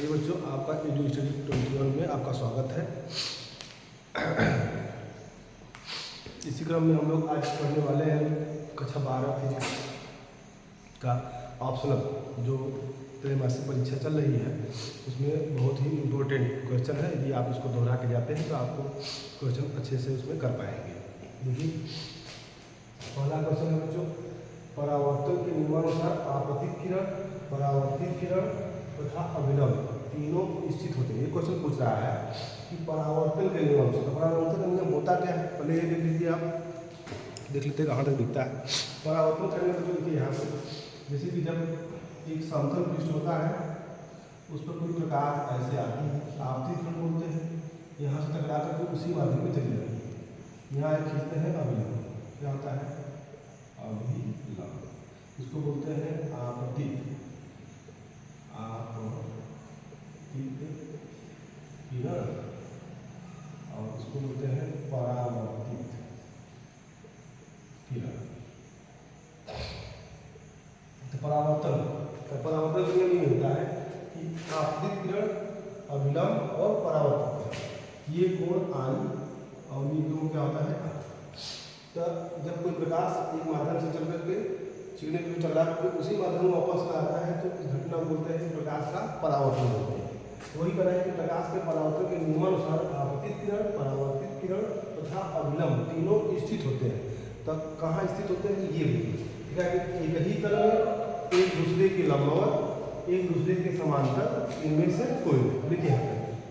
ये बच्चों आपका एडू स्टडी 21 में आपका स्वागत है। इसी क्रम में हम लोग आज पढ़ने वाले हैं कक्षा 12 फिजिक्स का ऑप्शनल जो त्रैमासिक परीक्षा चल रही है, उसमें बहुत ही इम्पोर्टेंट क्वेश्चन है। यदि आप इसको दोहरा के जाते हैं तो आपको क्वेश्चन अच्छे से उसमें कर पाएंगे। देखिए पहला क्वेश्चन है बच्चों, परावर्तन के नियमानुसार आपतित किरण, परावर्तित किरण तथा अभिलंब तीनों स्थित होते हैं। ये क्वेश्चन पूछ रहा है कि परावर्तन के नियम से, तो परावर्तन का नियम होता क्या है, पहले ये देख लीजिए। आप देख लेते हैं कहाँ तक दिखता है परावर्तन का नियम। तो देखिए यहाँ से, जैसे कि जब एक समतल पृष्ठ होता है उस पर कोई प्रकाश ऐसे आती है, आपतित किरण बोलते हैं। यहाँ से टकरा करके उसी माध्यम में चली जाती है। यहाँ एक खींचते हैं अभिलंब, क्या होता है अभिलंब, इसको बोलते हैं आपतित किरण, और इसको बोलते हैं परावर्तित किरण। तो परावर्तन के लिए होता है कि आपतित किरण, अभिलंब और परावर्तित किरण, ये कोण आई और ये कोण क्या होता है। तो जब कोई प्रकाश एक माध्यम से चल करके चिकने पे टकरा करके उसी माध्यम में वापस आता है तो इस घटना को बोलते हैं प्रकाश का परावर्तन होता है। वही कह रहा है कि प्रकाश के परावर्तन के नियमानुसार आपतित किरण, परावर्तित किरण तथा अभिलंब तीनों स्थित होते हैं। तब कहाँ स्थित होते हैं ये देखिए, ठीक है। एक ही तल में एक दूसरे के लंबवत, एक दूसरे के समांतर, इनमें से कोई देखिए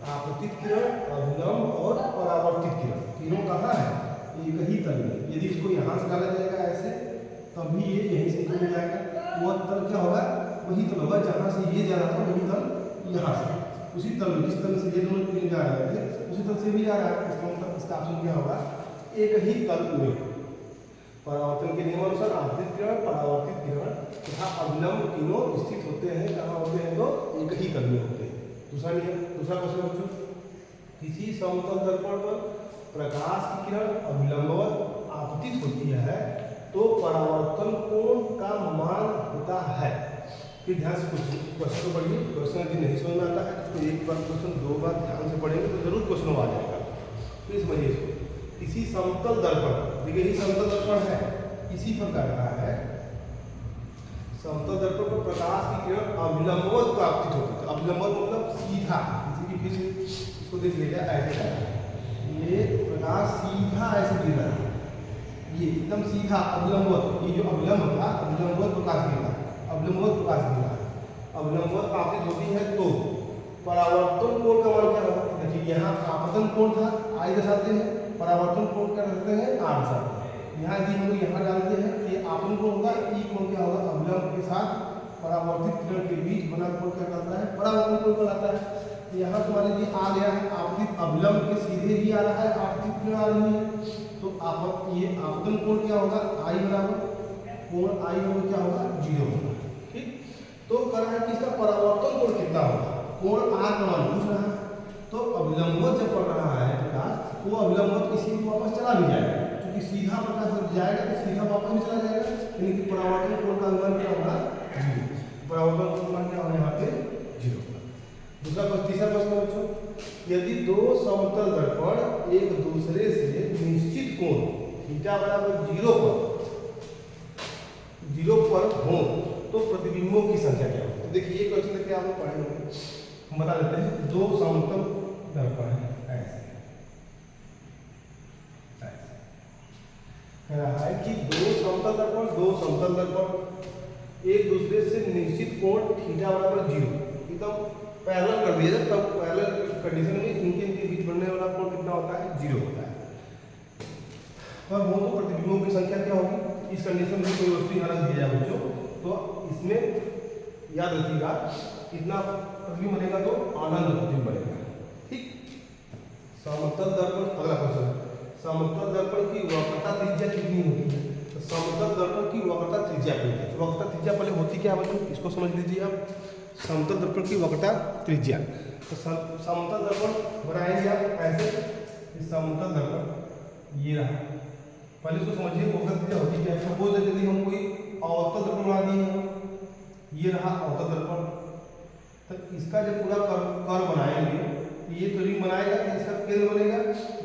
आपतित किरण, अभिलंब और परावर्तित किरण तीनों कहाँ है, एक ही तल में। यदि इसको यहाँ से डाला जाएगा ऐसे, तभी ये यहीं से निकल जाएगा। वो तल क्या होगा, वही तल होगा जहाँ से ये जा रहा था, वही तल यहाँ से उसी तल में, जिस तल से ये दोनों निकल जा रहे थे उसी तल से भी जा रहा है। इसका मतलब इसका ऑप्शन क्या होगा, एक ही तल में। परावर्तन के नियमानुसार आपतित किरण, परावर्तित किरण तथा अभिलंब तीनों स्थित होते हैं। कहाँ होते हैं, तो एक ही तल में होते हैं। दूसरा नियम, दूसरा क्वेश्चन बच्चों, किसी समतल दर्पण पर प्रकाश की किरण अभिलंबवत आपतित होती है तो परावर्तन कोण का मान होता है। फिर ध्यान से क्वेश्चन को पढ़िए। क्वेश्चन यदि नहीं समझ में आता है तो एक बार क्वेश्चन दो बार ध्यान से पढ़ेंगे तो जरूर क्वेश्चन आ जाएगा। फिर समझिए इसको, किसी समतल दर्पण, देखिए यही समतल दर्पण है, इसी पर कर रहा है। समतल दर्पण पर प्रकाश की किरण अभिलंबवत आपतित होती है। अभिलंबवत मतलब सीधा, किसी की फिर इसको देख लीजिए ऐसे, ये प्रकाश सीधा ऐसे गिर रहा है, ये एकदम सीधा अभिलंबवत, ये जो अभिलंब था अभिलंबवत प्रकाश गिर रहा है, अभिलंबवत प्रकाश गिर रहा है, अभिलंबवत आपतित होती है तो परावर्तन कोण का मान क्या होगा। देखिए यहाँ आपतन कोण था आई दर्शाते हैं, परावर्तन कोण क्या करते हैं आर दर्शाते हैं। यहाँ यदि हम लोग यहाँ डालते हैं ये आपतन कोण होगा, ई कोण क्या होगा, अभिलंब के साथ परावर्तित किरण के बीच बना कोण क्या करता है, परावर्तन कोण कहलाता है। यहाँ तो मान लीजिए आ गया है आपतित, अभिलंब के सीधे ही आ रहा है, आपतित किरण आ रही है, तो ये आपतन कोण क्या होगा, आई बराबर कोण आई बराबर क्या होगा 0 होगा। ठीक, तो कर रहा है कि इसका परावर्तन कोण कितना होगा, कोण आर का मान पूछ रहा है। तो अभिलंबवत जब पड़ रहा है प्रकाश, वो अभिलंबवत इसी को वापस चला भी जाएगा, क्योंकि सीधा प्रकाश जब जाएगा तो सीधा वापस भी चला जाएगा, यानी कि परावर्तन कोण का मान क्या होगा 0। परावर्तन कोण मान क्या होगा यहाँ पे 0। दूसरा तीसरा प्रश्न बच्चों, यदि दो समतल दर्पण एक दूसरे से निश्चित कोण थीटा बराबर 0 पर हो तो प्रतिबिंबों की संख्या क्या होगी। तो देखिए ये क्वेश्चन देखिए आप लोग पढ़ेंगे, हम बता देते हैं। दो समतल दर्पण है, ऐसे कह रहा है कि दो समतल दर्पण एक दूसरे से निश्चित कोण थीटा बराबर 0 एकदम पैरेलल कर दिया जाए, तब पैरेलल कंडीशन में इनके बीच बनने वाला कोण कितना होता है 0 होता है। और वो तो प्रतिबिंबों की संख्या क्या होगी, इस कंडीशन में कोई वस्तु यहाँ रख दिया जाए बच्चों, तो इसमें याद रखिएगा कितना प्रतिबिंब बनेगा, तो आनंद प्रतिबिंब बनेगा। ठीक, समतल दर्पण, अगला क्वेश्चन, समतल दर्पण की वक्रता त्रिज्या कितनी होती है। तो समतल दर्पण की वक्रता त्रिज्या पहले होती क्या बच्चों, इसको समझ लीजिए आप। समतल दर्पण की वक्रता त्रिज्या, तो समतल दर्पण बनाएंगे आप ऐसे, समतल दर्पण ये रहा, पहले इसको समझिए वक्रता त्रिज्या होती क्या है। सपोज यदि हम कोई अवतल दर्पण बना दिए, ये रहा अवतल दर्पण तो इसका जब पूरा कर्व बनाएंगे तो ये तो रिंग बनाएगा, तो इसका केंद्र बनेगा।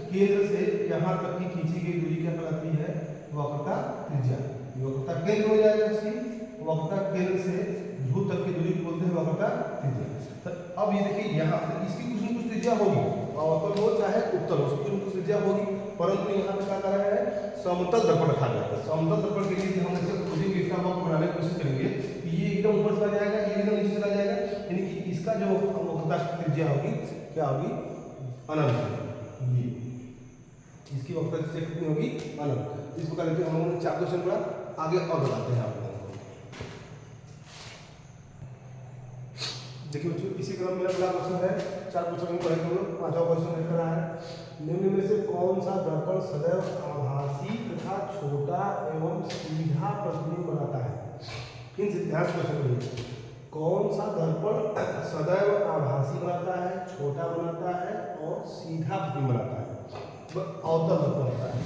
केंद्र से यहाँ तक की खींची गई दूरी क्या कहलाती है? वक्रता त्रिज्या। वक्रता केंद्र हो जाएगा इसकी, वक्रता केंद्र से ध्रुव तक की दूरी बोलते हैं वक्रता त्रिज्या। तो अब ये देखिए यहाँ इसकी कुछ न कुछ त्रिज्या होगी, अवतल हो चाहे उत्तल हो, कुछ न कुछ त्रिज्या होगी, परंतु यहाँ पे क्या कर रहा है? समतल दर्पण रखा गया है। समतल दर्पण के लिए हम इसे खुद ही इसका वक्र बनाने की कोशिश करेंगे, ये एकदम ऊपर चला जाएगा, ये एकदम नीचे चला जाएगा, यानी कि इसका जो वक्रता त्रिज्या होगी क्या होगी? अनंत। ये इसकी वक्रता त्रिज्या कितनी होगी? अनंत। इस प्रकार हम लोगों ने 4 क्वेश्चन पढ़ा, आगे और बताते हैं आप लोगों को। देखिए बच्चों, इसी क्रम में अगला क्वेश्चन है, 4 क्वेश्चन में पढ़ेंगे हम लोग। 5वां क्वेश्चन लिख रहा है, निम्न में से कौन सा दर्पण सदैव आभासी तथा छोटा एवं सीधा प्रतिबिंब बनाता है? इन से ध्यान से क्वेश्चन पढ़िए। कौन सा दर्पण सदैव आभासी बनाता है, छोटा बनाता है और सीधा प्रतिबिंब बनाता है? अवतल दर्पण होता है,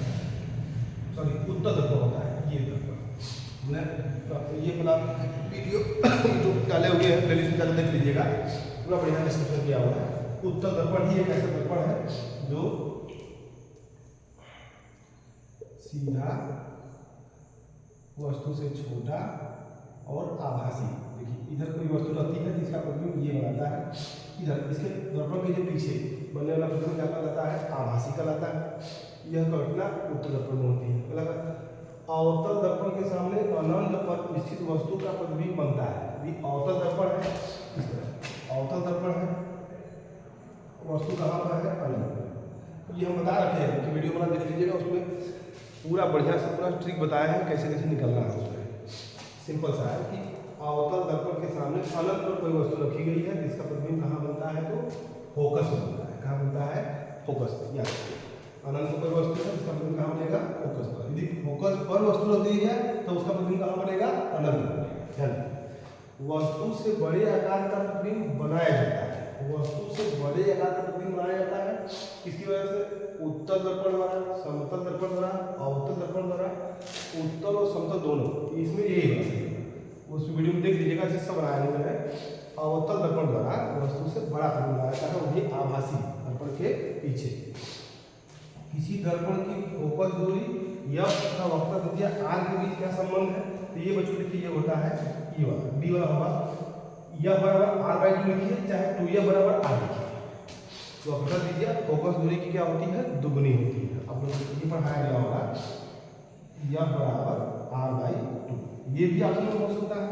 सॉरी उत्तल दर्पण होता है। ये दर्पण ये अपना वीडियो जो डाले हुए हैं प्लेलिस्ट में देख लीजिएगा, पूरा बढ़िया डिस्क्रिप्शन किया हुआ है। उत्तल दर्पण ही एक ऐसा दर्पण है जो सीधा, वस्तु से छोटा और आभासी। देखिए इधर कोई वस्तु रहती है जिसका प्रतिबिंब ये बनाता है, इधर इसके दर्पण के जो पीछे बनने वाला प्रतिबिंब क्या कहलाता है? आभासी कहलाता है। यह घटना उत्तल दर्पण में होती है। अवतल दर्पण के सामने अनंत पर स्थित वस्तु का प्रतिबिंब बनता है। ये अवतल दर्पण है, इस तरह अवतल दर्पण है, वस्तु कहाँ पर है? अनंत। ये हम बता रखे हैं कि वीडियो बना देख लीजिएगा, उसमें पूरा बढ़िया से पूरा ट्रिक बताया है कैसे कैसे निकलना है। उसमें सिंपल सा है कि अवतल दर्पण के सामने अनंत पर कोई वस्तु रखी गई है जिसका प्रतिबिंब कहाँ बनता है? तो फोकस बनता है। कहाँ बनता है? फोकस। या अनंत पर वस्तु है जिसका प्रतिबिंब कहाँ बनेगा? फोकस पर। यदि फोकस पर वस्तु रहती है तो उसका प्रतिबिंब कहाँ बनेगा? अनंत बनेगा। वस्तु से बड़े आकार का प्रतिबिंब बनाया जाता है। वस्तु से बड़े आकार का प्रतिबिंब बनाया जाता है किसकी वजह से? उत्तल दर्पण द्वारा, समतल दर्पण द्वारा, अवतल दर्पण द्वारा। उत्तल और समतल दोनों, इसमें यही है, उस वीडियो में देख लीजिएगा जिससे बनाया हुआ है। अवतल दर्पण द्वारा वस्तु से बड़ा प्रतिबिंब बनाया जाता है, वो भी आभासी दर्पण के पीछे। किसी दर्पण की फोकस दूरी या वक्रता त्रिज्या आर के बीच क्या संबंध है? तो ये बच्चों देखिए ये होता है ई वाला, डी वाला होगा, या बराबर आर बाई 2 लिखिए, चाहे 2 या बराबर आर लिखिए। तो वक्रता त्रिज्या फोकस दूरी की क्या होती है? दुगुनी होती है। अब लोग ये पढ़ाया गया होगा, या बराबर आर बाई 2। ये भी ऑप्शन में हो सकता है,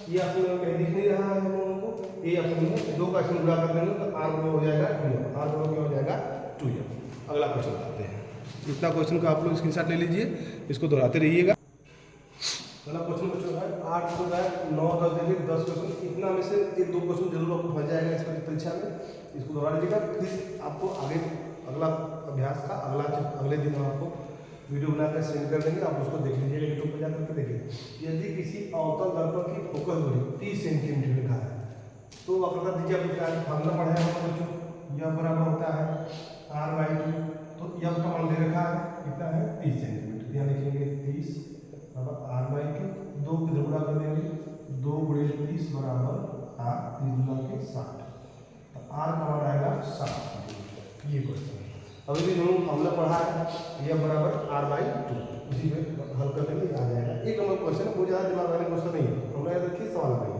ये ऑप्शन में कहीं दिख नहीं रहा है हम लोगों को। ये ऑप्शन में 2 का ऑप्शन गुणा कर देंगे तो आर में हो जाएगा 2, आर में क्या हो जाएगा? 2। अगला क्वेश्चन बताते हैं। इतना क्वेश्चन का आप लोग स्क्रीनशॉट ले लीजिए, इसको दोहराते रहिएगा। अगला क्वेश्चन बच्चों है 8 को 9 10 देखिए 10 क्वेश्चन, इतना में से 1-2 क्वेश्चन जरूर आपको फंस जाएगा इस परीक्षा में। इसको दोहरा लीजिएगा, फिर आपको आगे अगला अभ्यास का अगले दिन हम आपको वीडियो बनाकर सेंड कर देंगे, आप उसको देख लीजिएगा, यूट्यूब पर जाकर के देखिए। यदि किसी अवतल दर्पण की फोकस दूरी 30 सेंटीमीटर लिखा है तो वक्रता त्रिज्या का फार्मूला पढ़ाया हम बच्चों, यह बराबर होता है आर बाई 2। तो यह का मान दे रखा है कितना है? 30 सेंटीमीटर। यहाँ लिखेंगे 30 बराबर आर बाई 2, 2 की गुणा कर देंगे, 2 × 30 बराबर आर, 30 × 60। तो आर का मान आएगा 60। ये क्वेश्चन अभी भी दोनों फार्मूला पढ़ा है, यह बराबर आर बाई 2, उसी में हल कर देंगे, आ जाएगा। 1 नंबर क्वेश्चन, कोई ज़्यादा दिमाग वाले क्वेश्चन नहीं है, हमने याद रखिए सवाल बनाइए।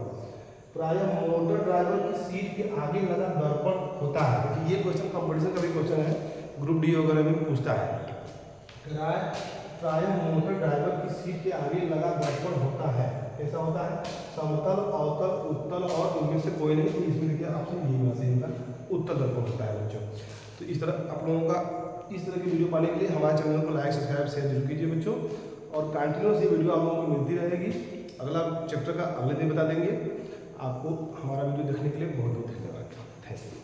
प्रायः मोटर ड्राइवर की सीट के आगे लगा दर्पण होता है। देखिए ये क्वेश्चन कंपटीशन का भी क्वेश्चन है, ग्रुप डी वगैरह में पूछता है। प्रायः मोटर ड्राइवर की सीट के आगे लगा दर्पण होता है। कैसा होता है? समतल, अवतल, उत्तल और इनमें से कोई नहीं। इसमें देखिए आपसे यही बात है, उत्तल दर्पण होता है बच्चों। तो इस तरह आप लोगों का इस तरह की वीडियो पाने के लिए हमारे चैनल को लाइक, सब्सक्राइब, शेयर जरूर कीजिए बच्चों, और कंटिन्यूस ये वीडियो आप लोगों को मिलती रहेगी। अगला चैप्टर का अगले दिन बता देंगे। आपको हमारा वीडियो देखने के लिए बहुत बहुत धन्यवाद। Thank you.